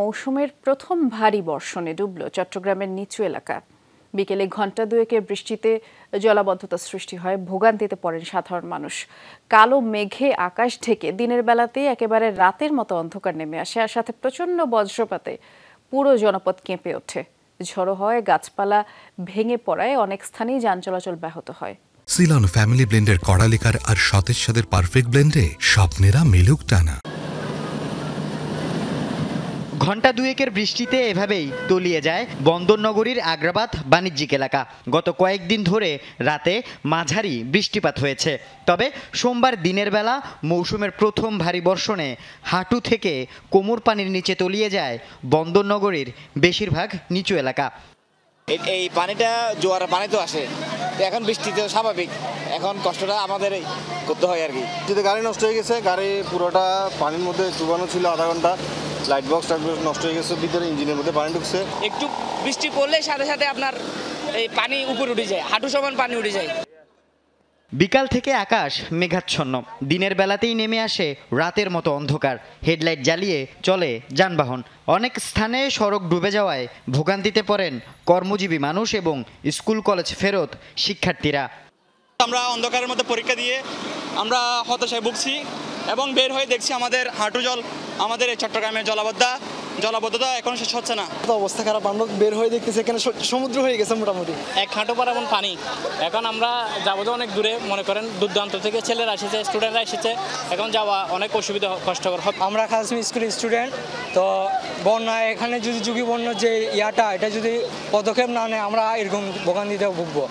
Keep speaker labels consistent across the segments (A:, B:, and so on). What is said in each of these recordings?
A: মৌসুমের প্রথম ভারী বর্ষণে ডুবল চট্টগ্রামের নিচু এলাকা। বিকেলে ঘণ্টা দুয়েকের বৃষ্টিতে জলাবদ্ধতা সৃষ্টি হয়, ভোগান্তিতে পড়েন সাধারণ মানুষ। কালো মেঘে আকাশ ঢেকে দিনের বেলাতেই একেবারে রাতের মতো অন্ধকার নেমে আসে, আর সাথে প্রচণ্ড বজ্রপাতে পুরো জনপদ কেঁপে ওঠে। ঝড়ো হয়, গাছপালা ভেঙে পড়ায় অনেক স্থানেই যান চলাচল ব্যাহত হয়।
B: সিলন ফ্যামিলি ব্লেন্ডের কড়ালিকার আর সতেজ স্বাদের পারফেক্ট ব্লেন্ডে স্বপ্নেরা মেলুক টানা।
C: ঘণ্টা দুয়েকের বৃষ্টিতে এভাবেই তলিয়ে যায় বন্দরনগরীর আগ্রাবাদ বাণিজ্যিক এলাকা। গত কয়েকদিন ধরে রাতে মাঝারি বৃষ্টিপাত হয়েছে, তবে সোমবার দিনের বেলা মৌসুমের প্রথম ভারী বর্ষণে হাঁটু থেকে কোমর পানির নিচে তলিয়ে যায় বন্দরনগরীর বেশিরভাগ নিচু এলাকা।
D: এই পানিটা জোয়ারের পানি তো আসে, এখন বৃষ্টিতে স্বাভাবিক, এখন কষ্টটা আমাদের করতে হয় আর কি।
E: যদি গাড়ি নষ্ট হয়ে গেছে, গাড়ি পুরোটা পানির মধ্যে ডুবানো ছিল আধা ঘন্টা, লাইট বক্স নষ্ট হয়ে গেছে, ভিতরে ইঞ্জিনের মধ্যে পানি ঢুকছে।
F: একটু বৃষ্টি পড়লে সাথে সাথে আপনার এই পানি উপরে উঠে যায়, হাঁটু সমান পানি উঠে যায়।
C: বিকাল থেকে আকাশ মেঘাচ্ছন্ন, দিনের বেলাতেই নেমে আসে রাতের মতো অন্ধকার। হেডলাইট জ্বালিয়ে চলে যানবাহন। অনেক স্থানে সড়ক ডুবে যাওয়ায় ভোগান্তিতে পড়েন কর্মজীবী মানুষ এবং স্কুল কলেজ ফেরত শিক্ষার্থীরা।
G: আমরা অন্ধকারের মধ্যে পরীক্ষা দিয়ে আমরা হতাশায় ভুগছি এবং বের হয়ে দেখছি আমাদের হাঁটু জল, আমাদের এই চট্টগ্রামের জলাবদ্ধতা এখন শেষ হচ্ছে না।
H: অবস্থা খারাপ, আমরা বের হয়ে দেখতেছি এখানে সমুদ্র হয়ে গেছে মোটামুটি
F: এক হাঁটু পর এমন পানি। এখন আমরা যাবো তো অনেক দূরে, মনে করেন দূরদূরান্ত থেকে ছেলেরা এসেছে, স্টুডেন্টরা এসেছে, এখন যাওয়া অনেক অসুবিধা, কষ্টকর হবে।
H: আমরা খাসমি স্কুলের স্টুডেন্ট, তো বন্যায় এখানে যদি ঝুঁকি বন্য যে এটা যদি পদক্ষেপ না নেয় আমরা এরকম ভোগান্তিতে ভুগবো।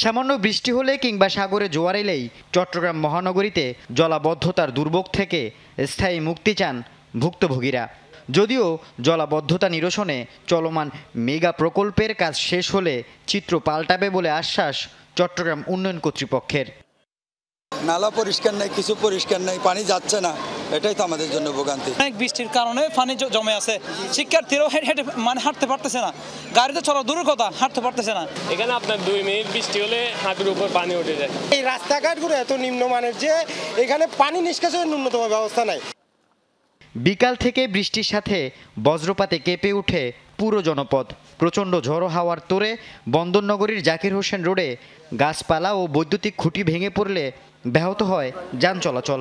C: সামান্য বৃষ্টি হলে কিংবা সাগরে জোয়ার এলেই চট্টগ্রাম মহানগরীতে জলাবদ্ধতার দুর্ভোগ থেকে স্থায়ী মুক্তি চান ভুক্তভোগীরা। যদিও জলাবদ্ধতা নিরসনে চলমান মেগা প্রকল্পের কাজ শেষ হলে চিত্র পাল্টাবে বলে আশ্বাস চট্টগ্রাম উন্নয়ন কর্তৃপক্ষের।
I: নালা পরিষ্কার নেই, কিছু পরিষ্কার নেই, পানি যাচ্ছে না, এটাই তো আমাদের জন্য ভোগান্তি।
J: অনেক বৃষ্টির কারণে পানি জমে আছে, শিক্ষার্থীরাও হাঁটতে পারতেছে না, গাড়িতে চলা দূরের কথা, হাঁটতে পারতেছে না।
K: এখানে আপনার 2 মিনিট বৃষ্টি হলে হাঁটুর উপর পানি উঠে যায়।
L: এই রাস্তাঘাটগুলো এত নিম্নমানের যে এখানে পানি নিষ্কাশনের ন্যূনতম ব্যবস্থা নাই।
C: বিকাল থেকে বৃষ্টির সাথে বজ্রপাতে কেঁপে ওঠে পুরো জনপদ। প্রচণ্ড ঝড়ো হাওয়ার তোড়ে বন্দরনগরীর জাকির হোসেন রোডে গাছপালা ও বৈদ্যুতিক খুঁটি ভেঙে পড়লে ব্যাহত হয় যান চলাচল।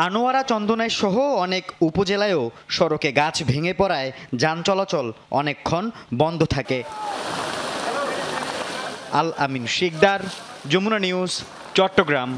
C: আনোয়ারা, চন্দনাই সহ অনেক উপজেলায়ও সড়কে গাছ ভেঙে পড়ায় যান চলাচল অনেকক্ষণ বন্ধ থাকে। আল আমিন শিকদার, যমুনা নিউজ, চট্টগ্রাম।